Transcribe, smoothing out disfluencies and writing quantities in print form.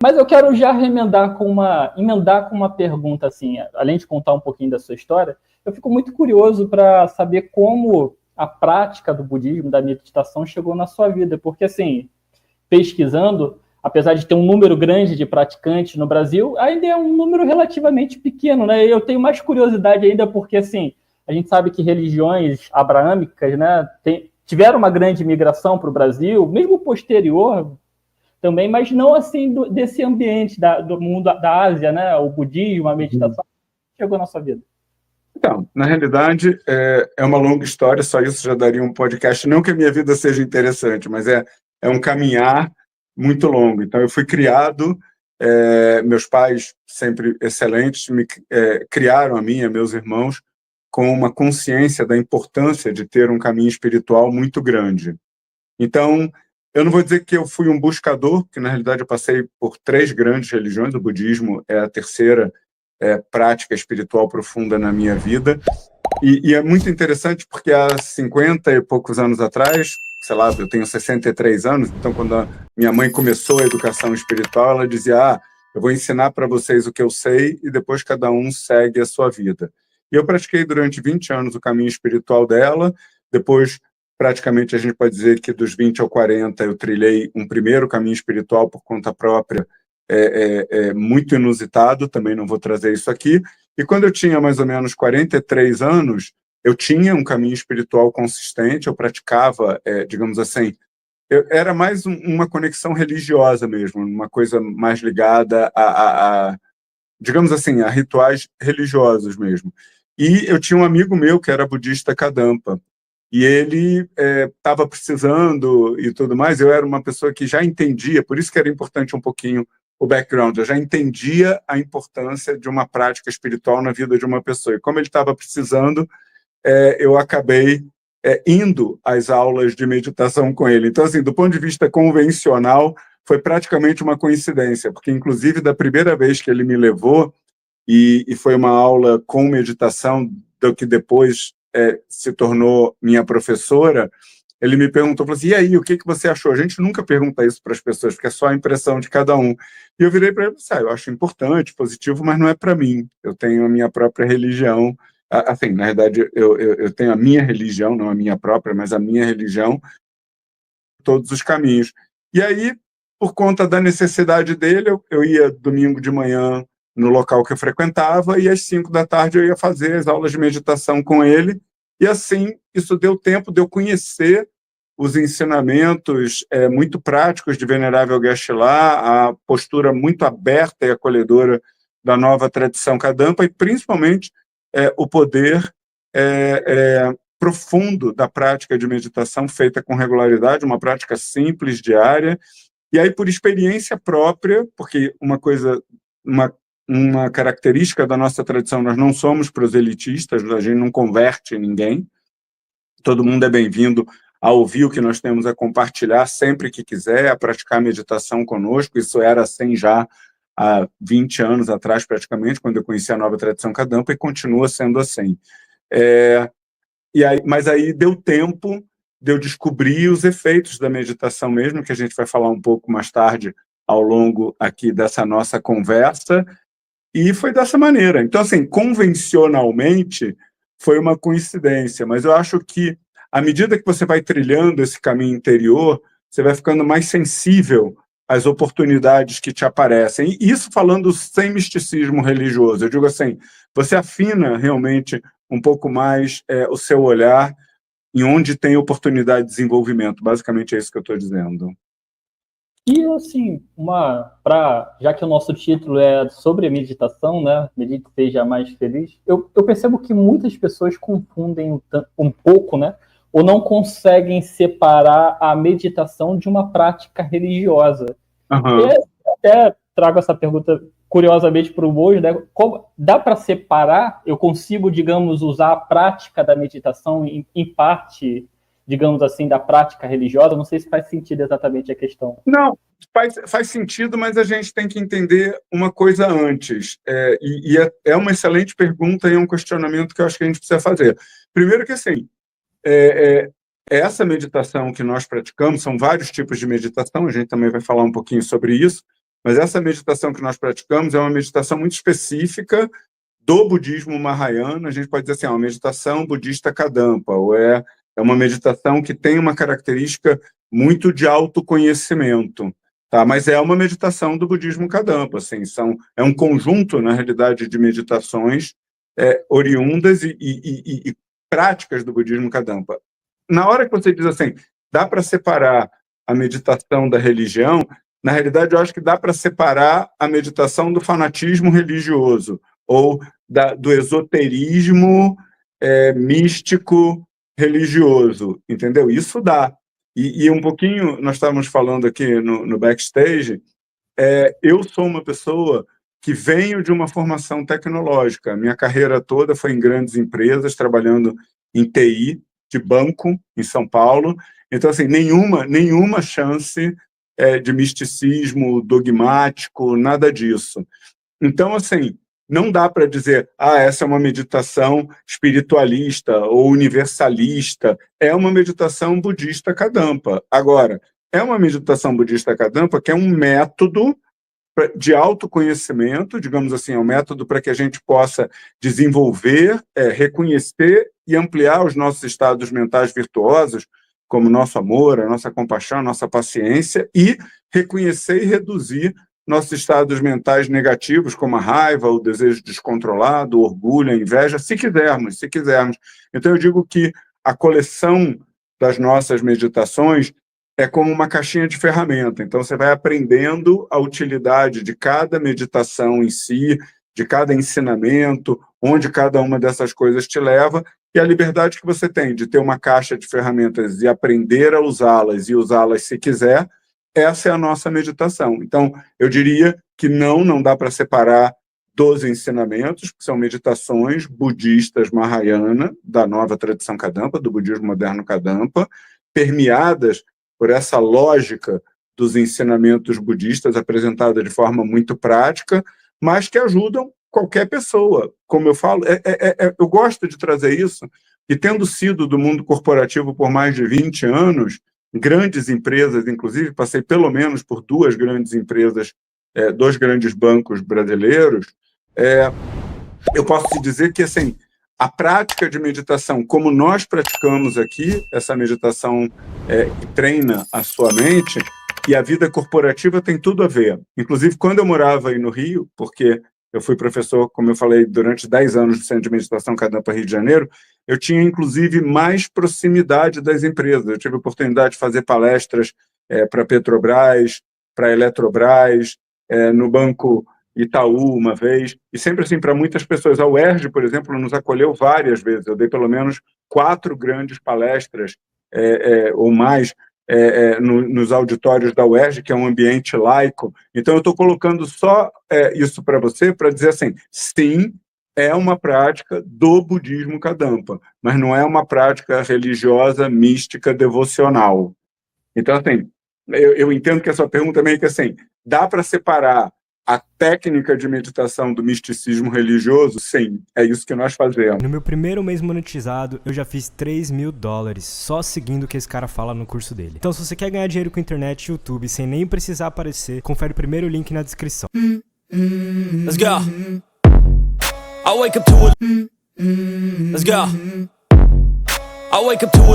Mas eu quero já emendar com uma pergunta, assim, além de contar um pouquinho da sua história, eu fico muito curioso para saber como a prática do budismo, da meditação, chegou na sua vida, porque, assim, pesquisando, apesar de ter um número grande de praticantes no Brasil, ainda é um número relativamente pequeno, né? Eu tenho mais curiosidade ainda porque, assim, a gente sabe que religiões abraâmicas, né, tiveram uma grande migração para o Brasil, mesmo posterior também, mas não assim desse ambiente do mundo da Ásia, né? O budismo, a meditação, chegou na sua vida. Então, na realidade, é uma longa história, só isso já daria um podcast. Não que a minha vida seja interessante, mas é um caminhar muito longo. Então, eu fui criado, meus pais, sempre excelentes, me criaram a mim e a meus irmãos com uma consciência da importância de ter um caminho espiritual muito grande. Então, eu não vou dizer que eu fui um buscador, porque, na realidade, eu passei por 3 grandes religiões. O budismo é a terceira prática espiritual profunda na minha vida. E é muito interessante porque há 50 e poucos anos atrás, sei lá, eu tenho 63 anos, então quando a minha mãe começou a educação espiritual, ela dizia, eu vou ensinar para vocês o que eu sei e depois cada um segue a sua vida. E eu pratiquei durante 20 anos o caminho espiritual dela, depois praticamente a gente pode dizer que dos 20 ao 40 eu trilhei um primeiro caminho espiritual por conta própria, muito inusitado, também não vou trazer isso aqui. E quando eu tinha mais ou menos 43 anos, eu tinha um caminho espiritual consistente, eu praticava, digamos assim, era mais uma conexão religiosa mesmo, uma coisa mais ligada digamos assim, a rituais religiosos mesmo. E eu tinha um amigo meu que era budista Kadampa, e ele estava precisando e tudo mais. Eu era uma pessoa que já entendia, por isso que era importante um pouquinho o background, eu já entendia a importância de uma prática espiritual na vida de uma pessoa. E como ele estava precisando, eu acabei indo às aulas de meditação com ele. Então, assim, do ponto de vista convencional, foi praticamente uma coincidência, porque, inclusive, da primeira vez que ele me levou, e foi uma aula com meditação, do que depois se tornou minha professora, ele me perguntou, falou assim, e aí, o que você achou? A gente nunca pergunta isso para as pessoas, porque é só a impressão de cada um. E eu virei para ele e disse, eu acho importante, positivo, mas não é para mim. Eu tenho a minha própria religião. Assim, na verdade, eu tenho a minha religião, não a minha própria, mas a minha religião, todos os caminhos. E aí, por conta da necessidade dele, eu ia domingo de manhã no local que eu frequentava, e às 5 da tarde eu ia fazer as aulas de meditação com ele, e assim, isso deu tempo de eu conhecer os ensinamentos muito práticos de Venerável Geshe-la, a postura muito aberta e acolhedora da nova tradição Kadampa, e principalmente o poder profundo da prática de meditação feita com regularidade, uma prática simples, diária, e aí por experiência própria, porque uma característica da nossa tradição, nós não somos proselitistas, a gente não converte ninguém, todo mundo é bem-vindo a ouvir o que nós temos a compartilhar sempre que quiser, a praticar meditação conosco. Isso era assim já há 20 anos atrás, praticamente, quando eu conheci a nova tradição Kadampa, e continua sendo assim. Mas aí deu tempo de eu descobrir os efeitos da meditação mesmo, que a gente vai falar um pouco mais tarde ao longo aqui dessa nossa conversa, e foi dessa maneira. Então, assim, convencionalmente, foi uma coincidência, mas eu acho que, à medida que você vai trilhando esse caminho interior, você vai ficando mais sensível às oportunidades que te aparecem. E isso falando sem misticismo religioso. Eu digo assim, você afina realmente um pouco mais o seu olhar em onde tem oportunidade de desenvolvimento. Basicamente é isso que eu estou dizendo. E, assim, já que o nosso título é sobre a meditação, né? Medite seja mais feliz, eu percebo que muitas pessoas confundem um pouco, né? Ou não conseguem separar a meditação de uma prática religiosa. Uhum. E até trago essa pergunta curiosamente para o Bojo, né? Dá para separar? Eu consigo, digamos, usar a prática da meditação em parte, digamos assim, da prática religiosa? Não sei se faz sentido exatamente a questão. Não, faz sentido, mas a gente tem que entender uma coisa antes. É uma excelente pergunta e é um questionamento que eu acho que a gente precisa fazer. Primeiro que, assim, essa meditação que nós praticamos, são vários tipos de meditação, a gente também vai falar um pouquinho sobre isso, mas essa meditação que nós praticamos é uma meditação muito específica do budismo Mahayana. A gente pode dizer assim, é uma meditação budista Kadampa, ou é uma meditação que tem uma característica muito de autoconhecimento, tá? Mas é uma meditação do budismo Kadampa, assim, é um conjunto, na realidade, de meditações oriundas e práticas do budismo Kadampa. Na hora que você diz assim, dá para separar a meditação da religião, na realidade, eu acho que dá para separar a meditação do fanatismo religioso, ou do esoterismo místico religioso, entendeu? Isso dá. E um pouquinho, nós estávamos falando aqui no backstage, eu sou uma pessoa que venho de uma formação tecnológica. Minha carreira toda foi em grandes empresas, trabalhando em TI, de banco, em São Paulo. Então, assim, nenhuma chance de misticismo dogmático, nada disso. Então, assim, não dá para dizer, essa é uma meditação espiritualista ou universalista. É uma meditação budista Kadampa. Agora, é uma meditação budista Kadampa que é um método de autoconhecimento, digamos assim, é um método para que a gente possa desenvolver, reconhecer e ampliar os nossos estados mentais virtuosos, como nosso amor, a nossa compaixão, a nossa paciência, e reconhecer e reduzir nossos estados mentais negativos, como a raiva, o desejo descontrolado, o orgulho, a inveja, se quisermos. Então, eu digo que a coleção das nossas meditações é como uma caixinha de ferramenta. Então, você vai aprendendo a utilidade de cada meditação em si, de cada ensinamento, onde cada uma dessas coisas te leva, e a liberdade que você tem de ter uma caixa de ferramentas e aprender a usá-las e usá-las se quiser, essa é a nossa meditação. Então, eu diria que não dá para separar dos ensinamentos, que são meditações budistas Mahayana, da nova tradição Kadampa, do budismo moderno Kadampa, permeadas por essa lógica dos ensinamentos budistas apresentada de forma muito prática, mas que ajudam qualquer pessoa. Como eu falo, eu gosto de trazer isso, e tendo sido do mundo corporativo por mais de 20 anos, grandes empresas, inclusive, passei pelo menos por 2 grandes empresas, 2 grandes bancos brasileiros, eu posso te dizer que, assim, a prática de meditação, como nós praticamos aqui, essa meditação que treina a sua mente, e a vida corporativa tem tudo a ver. Inclusive, quando eu morava aí no Rio, porque eu fui professor, como eu falei, durante 10 anos do Centro de Meditação Kadampa Rio de Janeiro, eu tinha, inclusive, mais proximidade das empresas. Eu tive a oportunidade de fazer palestras para a Petrobras, para a Eletrobras, no Banco Itaú uma vez, e sempre assim, para muitas pessoas. A UERJ, por exemplo, nos acolheu várias vezes. Eu dei pelo menos 4 grandes palestras, ou mais, nos auditórios da UERJ, que é um ambiente laico. Então, eu estou colocando só isso para você, para dizer assim, sim, é uma prática do budismo Kadampa, mas não é uma prática religiosa, mística, devocional. Então, assim, eu entendo que a sua pergunta é meio que assim, dá para separar a técnica de meditação do misticismo religioso? Sim, é isso que nós fazemos. No meu primeiro mês monetizado, eu já fiz $3.000 só seguindo o que esse cara fala no curso dele. Então, se você quer ganhar dinheiro com internet e YouTube sem nem precisar aparecer, confere o primeiro link na descrição. Let's go. I wake up to it. Let's go. I wake up to it.